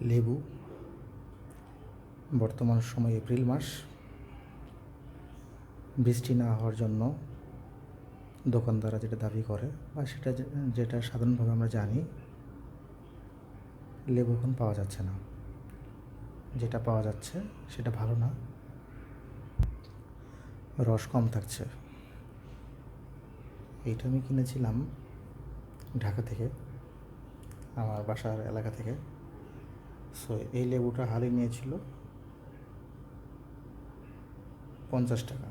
লেবু। বর্তমান সময় এপ্রিল মাস, বৃষ্টি না হওয়ার জন্য দোকানদাররা যেটা দাবি করে বা যেটা সাধারণভাবে আমরা জানি, লেবু এখন পাওয়া যাচ্ছে না। যেটা পাওয়া যাচ্ছে সেটা ভালো না, রস কম থাকছে। এইটা আমি কিনেছিলাম ঢাকা থেকে, আমার বাসার এলাকা থেকে। সো এই লেবুটা হালি নিয়েছিল 50 টাকা,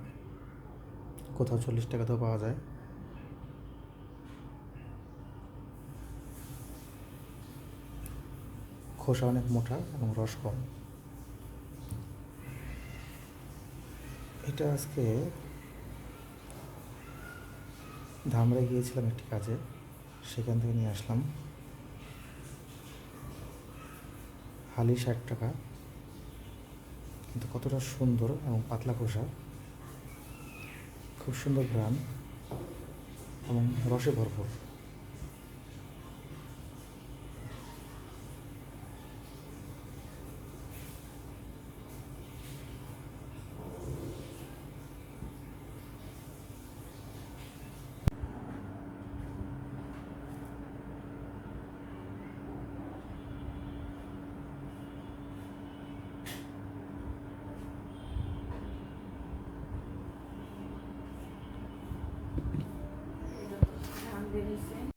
কোথাও 40 টাকাতেও পাওয়া যায়। খোসা অনেক মোটা এবং রস কম। এটা আজকে ধামরাই গিয়েছিলাম একটি কাজে, সেখান থেকে নিয়ে আসলাম। হালি 60 টাকা, কিন্তু কতটা সুন্দর এবং পাতলা খোসা, খুব সুন্দর ঘ্রাণ এবং রসে ভরপুর।